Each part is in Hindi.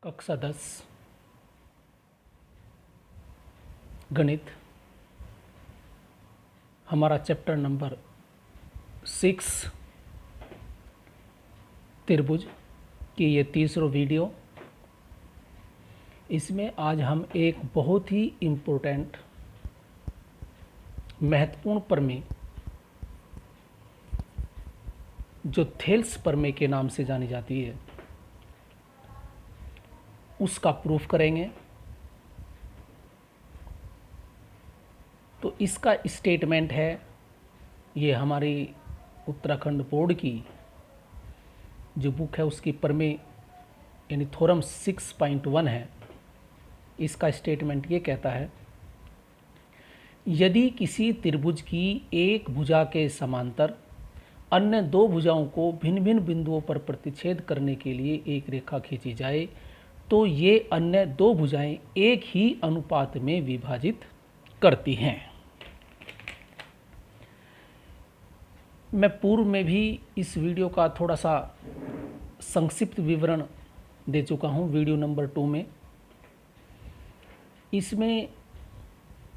कक्षा 10 गणित, हमारा चैप्टर नंबर 6 त्रिभुज की ये तीसरा वीडियो। इसमें आज हम एक बहुत ही इम्पोर्टेंट महत्वपूर्ण प्रमेय जो थेल्स प्रमेय के नाम से जानी जाती है उसका प्रूफ करेंगे। तो इसका स्टेटमेंट है, ये हमारी उत्तराखंड बोर्ड की जो बुक है उसकी प्रमेय यानी थ्योरम 6.1 है। इसका स्टेटमेंट ये कहता है, यदि किसी त्रिभुज की एक भुजा के समांतर अन्य दो भुजाओं को भिन्न भिन्न बिंदुओं पर प्रतिच्छेद करने के लिए एक रेखा खींची जाए तो ये अन्य दो भुजाएं एक ही अनुपात में विभाजित करती हैं। मैं पूर्व में भी इस वीडियो का थोड़ा सा संक्षिप्त विवरण दे चुका हूं वीडियो नंबर 2 में। इसमें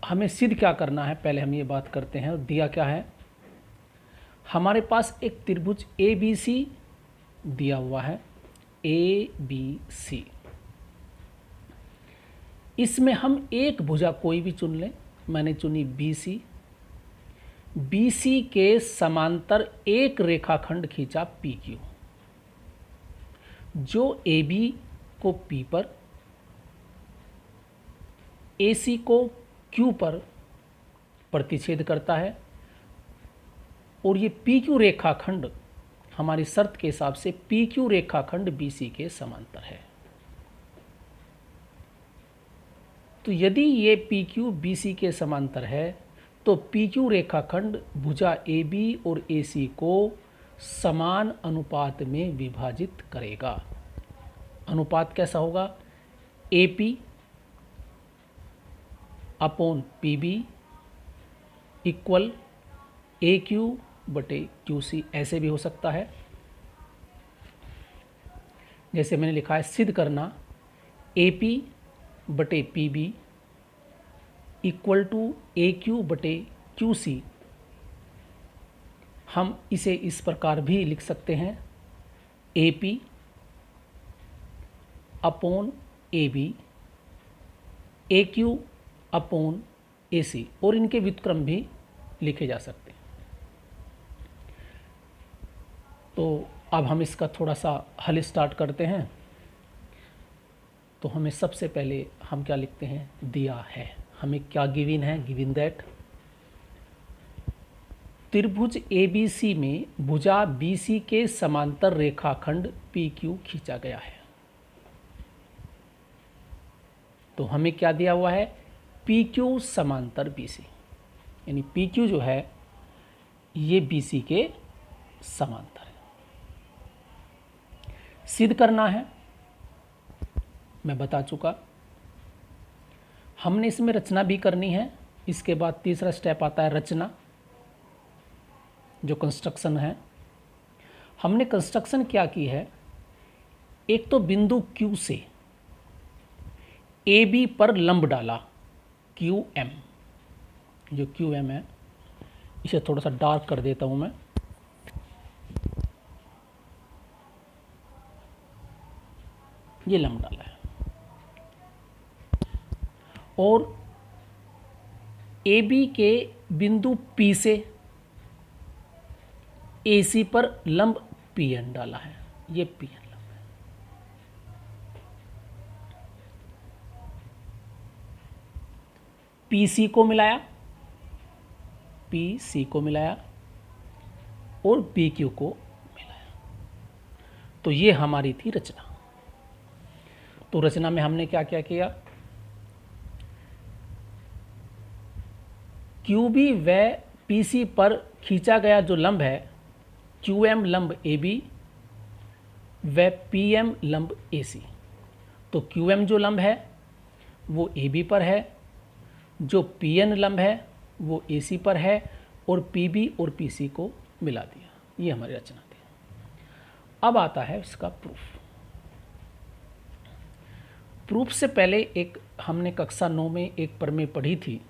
हमें सिद्ध क्या करना है, पहले हम ये बात करते हैं। दिया क्या है, हमारे पास एक त्रिभुज ABC दिया हुआ है, ABC। इसमें हम एक भुजा कोई भी चुन लें, मैंने चुनी BC के समांतर एक रेखाखंड खींचा PQ, जो AB को P पर, AC को Q पर प्रतिच्छेद करता है और ये PQ रेखाखंड हमारी शर्त के हिसाब से PQ रेखाखंड BC के समांतर है। तो यदि ये PQ BC के समांतर है तो PQ रेखाखंड भुजा AB और AC को समान अनुपात में विभाजित करेगा। अनुपात कैसा होगा, AP upon PB equal AQ बटे QC। ऐसे भी हो सकता है, जैसे मैंने लिखा है, सिद्ध करना AP बटे PB इक्वल टू AQ बटे QC। हम इसे इस प्रकार भी लिख सकते हैं, AP upon AB AQ upon AC, और इनके व्युत्क्रम भी लिखे जा सकते हैं। तो अब हम इसका थोड़ा सा हल स्टार्ट करते हैं। तो हमें सबसे पहले हम क्या लिखते हैं, दिया है हमें क्या गिवन है, गिवन दैट त्रिभुज ABC में भुजा BC के समांतर रेखाखंड PQ खींचा गया है। तो हमें क्या दिया हुआ है, PQ समांतर BC, यानी PQ जो है ये BC के समांतर है। सिद्ध करना है, मैं बता चुका। हमने इसमें रचना भी करनी है। इसके बाद तीसरा स्टेप आता है रचना, जो कंस्ट्रक्शन है। हमने कंस्ट्रक्शन क्या की है, एक तो बिंदु Q से AB पर लंब डाला, QM, जो QM है, इसे थोड़ा सा डार्क कर देता हूं मैं। ये लंब डाला है और AB के बिंदु P से AC पर लंब PN डाला है, ये PN लंब है। PC को मिलाया, PC को मिलाया और PQ को मिलाया। तो ये हमारी थी रचना। तो रचना में हमने क्या क्या किया, QB व PC पर खींचा गया जो लंब है, QM लंब AB व PM लंब AC। तो QM जो लंब है वो AB पर है, जो PN लंब है वो AC पर है, और PB और PC को मिला दिया। ये हमारी रचना थी। अब आता है इसका प्रूफ। प्रूफ से पहले एक हमने कक्षा 9 में एक प्रमेय पढ़ी थी,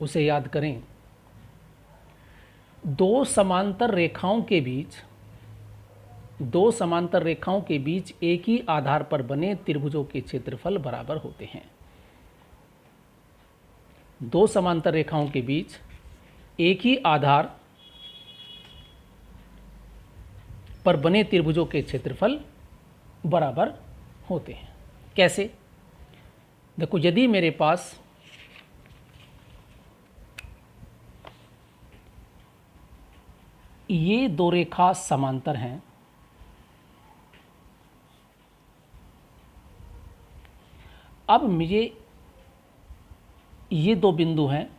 उसे याद करें। दो समांतर रेखाओं के बीच एक ही आधार पर बने त्रिभुजों के क्षेत्रफल बराबर होते हैं। दो समांतर रेखाओं के बीच एक ही आधार पर बने त्रिभुजों के क्षेत्रफल बराबर होते हैं। कैसे? देखो, यदि मेरे पास ये दो रेखा समांतर हैं, अब मुझे ये दो बिंदु हैं,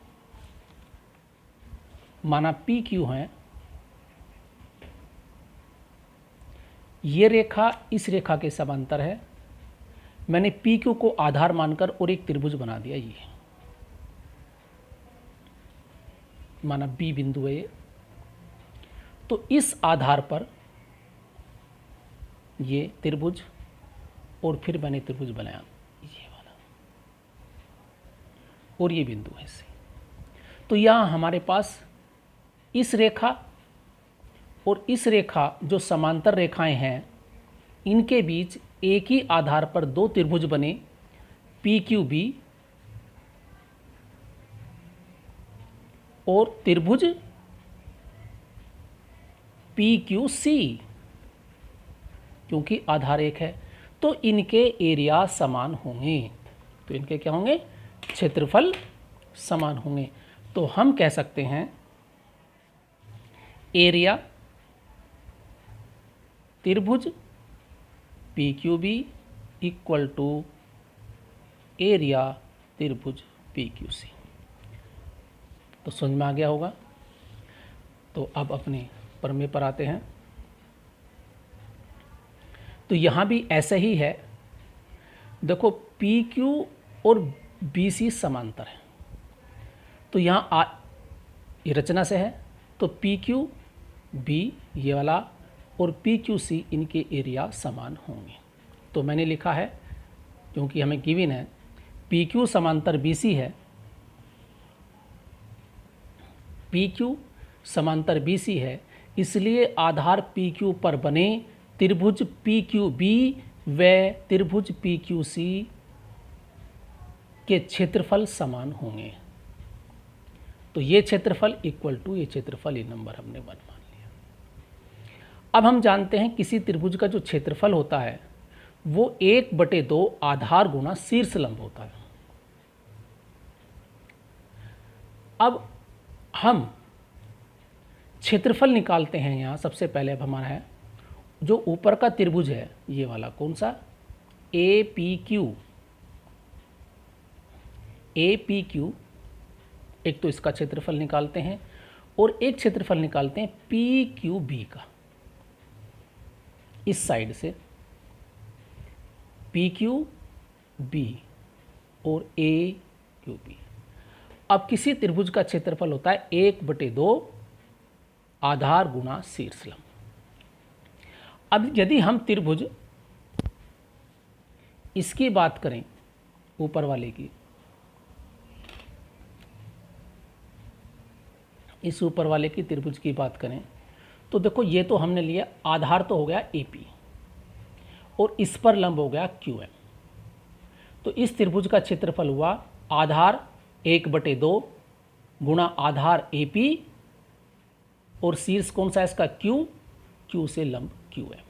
माना पी क्यू हैं, ये रेखा इस रेखा के समांतर है। मैंने पी क्यू को आधार मानकर और एक त्रिभुज बना दिया, ये माना बी बिंदु है ये। तो इस आधार पर ये त्रिभुज और फिर मैंने त्रिभुज बनाया ये वाला, और ये बिंदु है इससे। तो यहाँ हमारे पास इस रेखा और इस रेखा जो समांतर रेखाएं हैं, इनके बीच एक ही आधार पर दो त्रिभुज बने, पी क्यू बी और त्रिभुज पी क्यू सी। क्योंकि आधार एक है तो इनके एरिया समान होंगे, तो इनके क्या होंगे? क्षेत्रफल समान होंगे। तो हम कह सकते हैं एरिया त्रिभुज P Q B equal to area त्रिभुज पी क्यू सी। तो समझ में आ गया होगा। तो अब अपने प्रमेय पर आते हैं। तो यहाँ भी ऐसा ही है। देखो, पी क्यू और बी सी समांतर है, तो यहाँ ये रचना से है, तो पी क्यू बी ये वाला और पी क्यू सी इनके एरिया समान होंगे। तो मैंने लिखा है, क्योंकि हमें गिवन है पी क्यू समांतर बी सी है, पी क्यू समांतर बी सी है, इसलिए आधार पी क्यू पर बने त्रिभुज पी क्यू बी व त्रिभुज पी क्यू सी के क्षेत्रफल समान होंगे। तो ये क्षेत्रफल इक्वल टू ये क्षेत्रफल, ये नंबर हमने 1 मान लिया। अब हम जानते हैं किसी त्रिभुज का जो क्षेत्रफल होता है वो 1/2 आधार गुना शीर्ष लंब होता है। अब हम क्षेत्रफल निकालते हैं। यहाँ सबसे पहले अब हमारा है जो ऊपर का त्रिभुज है, ये वाला कौन सा? A P Q. A P Q, एक तो इसका क्षेत्रफल निकालते हैं और एक क्षेत्रफल निकालते हैं पी क्यू बी का। इस साइड से पी क्यू बी और ए क्यू बी। अब किसी त्रिभुज का क्षेत्रफल होता है 1/2 आधार गुना शीर्ष लंब। अब यदि हम त्रिभुज इसकी बात करें, ऊपर वाले की, इस ऊपर वाले की त्रिभुज की बात करें, तो देखो ये तो हमने लिया, आधार तो हो गया AP और इस पर लंब हो गया QM। तो इस त्रिभुज का क्षेत्रफल हुआ आधार 1/2 गुणा आधार AP और शीर्ष कौन सा है इसका? Q से लंब QM।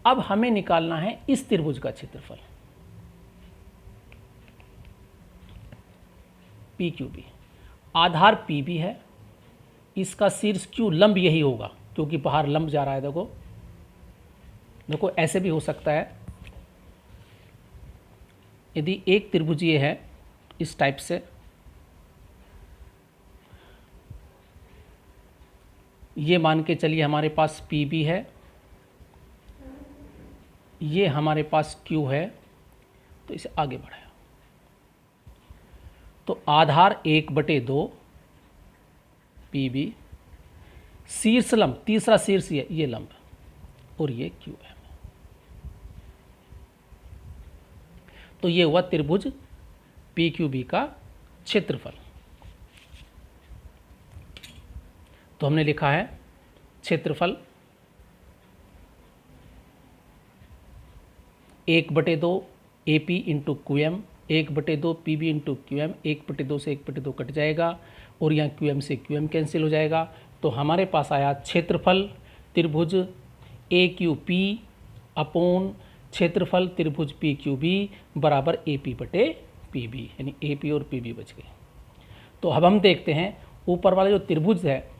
अब हमें निकालना है इस त्रिभुज का क्षेत्रफल PQB। आधार PB है, इसका शीर्ष Q, लंब यही होगा क्योंकि बाहर लंब जा रहा है। देखो देखो ऐसे भी हो सकता है, यदि एक त्रिभुज ये है इस टाइप से, ये मान के चलिए हमारे पास PB है, ये हमारे पास Q है, तो इसे आगे बढ़ाया तो आधार 1/2 PB, शीर्ष लंब, तीसरा शीर्ष ये लंब और ये QM। तो ये हुआ त्रिभुज पी क्यू बी का क्षेत्रफल। तो हमने लिखा है क्षेत्रफल 1/2 A P into Q M, 1/2 P B into Q M, 1/2 से 1/2 कट जाएगा और यहाँ क्यू एम से क्यू एम कैंसिल हो जाएगा। तो हमारे पास आया क्षेत्रफल त्रिभुज ए क्यू पी अपॉन क्षेत्रफल त्रिभुज पी क्यू बी बराबर ए पी बटे पी बी, यानी ए पी और पी बी बच गए। तो अब हम देखते हैं ऊपर वाला जो त्रिभुज है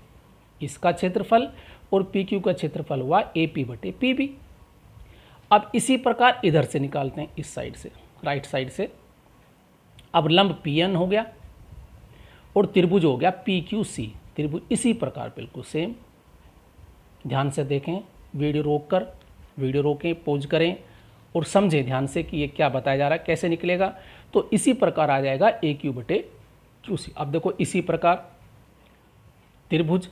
इसका क्षेत्रफल और पी क्यू का क्षेत्रफल हुआ ए पी बटे पी बी। अब इसी प्रकार इधर से निकालते हैं, इस साइड से, राइट साइड से। अब लंब पी एन हो गया और त्रिभुज हो गया पी क्यू सी। त्रिभुज इसी प्रकार बिल्कुल सेम, ध्यान से देखें, वीडियो रोकें, पॉज करें और समझें ध्यान से कि ये क्या बताया जा रहा है, कैसे निकलेगा। तो इसी प्रकार आ जाएगा ए क्यू बटे क्यू सी। अब देखो इसी प्रकार त्रिभुज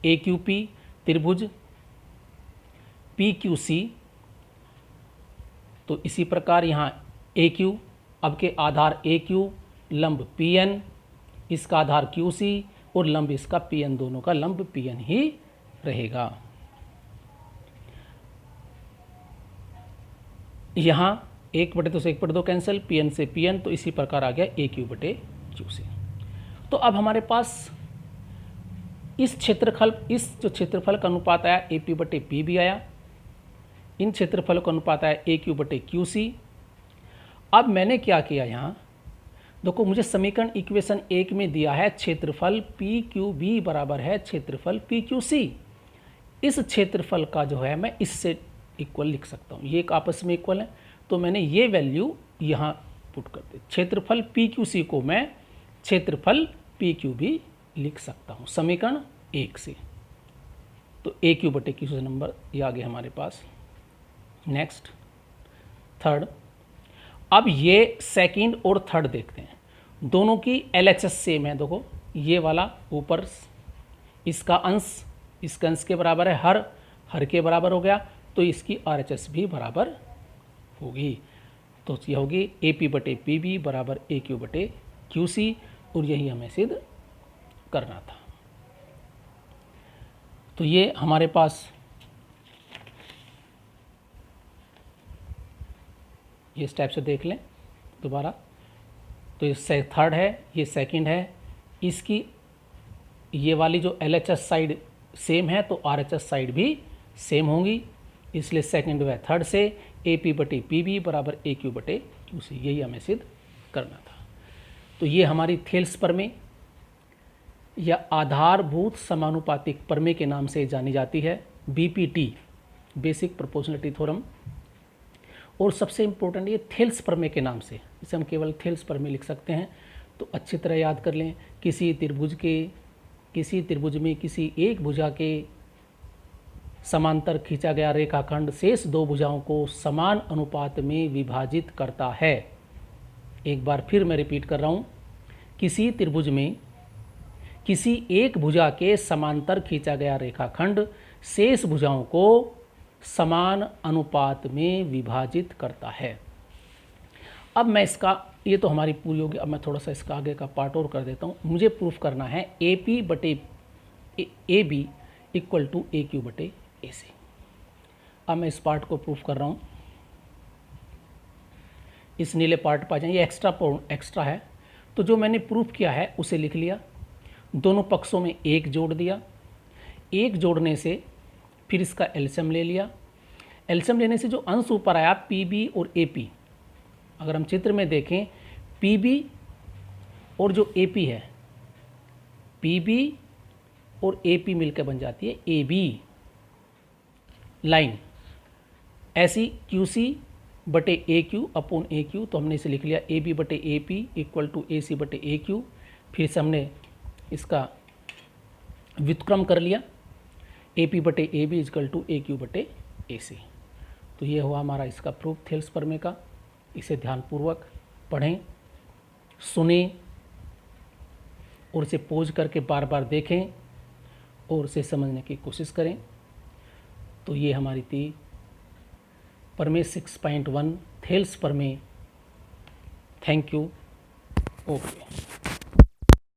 ए क्यू पी त्रिभुज पी क्यू सी, तो इसी प्रकार यहाँ ए क्यू, अब के आधार ए क्यू, लंब पी एन, इसका आधार क्यू सी और लंब इसका पी एन, दोनों का लंब पी एन ही रहेगा। यहाँ 1/2 से 1/2 कैंसिल, पी एन से पी एन, तो इसी प्रकार आ गया ए क्यू बटे क्यू सी। तो अब हमारे पास इस जो क्षेत्रफल का अनुपात आया ए पी बटे पी बी आया, इन क्षेत्रफल का अनुपात आया ए क्यू बटे क्यू सी। अब मैंने क्या किया यहाँ, देखो मुझे समीकरण इक्वेशन 1 में दिया है क्षेत्रफल पी क्यू बी बराबर है क्षेत्रफल पी क्यू सी। इस क्षेत्रफल का जो है मैं इससे इक्वल लिख सकता हूँ, ये एक आपस में इक्वल है, तो मैंने ये वैल्यू यहाँ पुट कर दी। क्षेत्रफल पी क्यू सी को मैं क्षेत्रफल पी क्यू बी लिख सकता हूँ समीकरण 1 से। तो ए क्यू बटे क्यू सी नंबर ये आ गया हमारे पास। नेक्स्ट थर्ड, अब ये सेकंड और थर्ड देखते हैं, दोनों की एलएचएस सेम है। देखो ये वाला ऊपर इसका अंश के बराबर है, हर के बराबर हो गया, तो इसकी आरएचएस भी बराबर होगी। तो ये होगी ए पी बटे पी बी बराबर ए क्यू बटे क्यू सी, और यही हमें सिद्ध करना था। तो ये हमारे पास ये स्टेप से देख लें दोबारा। तो ये थर्ड है, ये सेकंड है, इसकी ये वाली जो एलएचएस साइड सेम है तो आरएचएस साइड भी सेम होंगी, इसलिए सेकंड व थर्ड से ए पी बटे पी बी बराबर ए क्यू बटे क्यू सी, यही हमें सिद्ध करना था। तो ये हमारी थेल्स प्रमेय या आधारभूत समानुपातिक प्रमेय के नाम से जानी जाती है, बीपीटी, बेसिक प्रोपोर्शनलिटी थ्योरम। और सबसे इम्पोर्टेंट ये थेल्स प्रमेय के नाम से, इसे हम केवल थेल्स प्रमेय लिख सकते हैं। तो अच्छी तरह याद कर लें, किसी त्रिभुज में किसी एक भुजा के समांतर खींचा गया रेखाखंड शेष दो भुजाओं को समान अनुपात में विभाजित करता है। एक बार फिर मैं रिपीट कर रहा हूँ, किसी त्रिभुज में किसी एक भुजा के समांतर खींचा गया रेखाखंड शेष भुजाओं को समान अनुपात में विभाजित करता है। अब मैं इसका, ये तो हमारी पूरी होगी, अब मैं थोड़ा सा इसका आगे का पार्ट और कर देता हूँ। मुझे प्रूफ करना है ए पी बटे A B equal to A Q बटे ए सी। अब मैं इस पार्ट को प्रूफ कर रहा हूँ, इस नीले पार्ट पर जाए, ये एक्स्ट्रा है। तो जो मैंने प्रूफ किया है उसे लिख लिया, दोनों पक्षों में एक जोड़ दिया, एक जोड़ने से फिर इसका एलसीएम ले लिया। एलसीएम लेने से जो अंश ऊपर आया पी बी और ए पी, अगर हम चित्र में देखें पी बी और जो ए पी है, पी बी और ए पी मिलकर बन जाती है ए बी लाइन। ऐसी क्यू सी बटे ए क्यू अपॉन ए क्यू, तो हमने इसे लिख लिया ए बी बटे ए पी इक्वल टू ए सी बटे ए क्यू। फिर से हमने इसका व्युत्क्रम कर लिया, ए पी बटे A B equal to A Q बटे ए सी। तो ये हुआ हमारा इसका प्रूफ थेल्स प्रमेय का। इसे ध्यानपूर्वक पढ़ें, सुनें और इसे पोज करके बार बार देखें और इसे समझने की कोशिश करें। तो ये हमारी थी प्रमेय 6.1 थेल्स प्रमेय थैंक यू। ओके।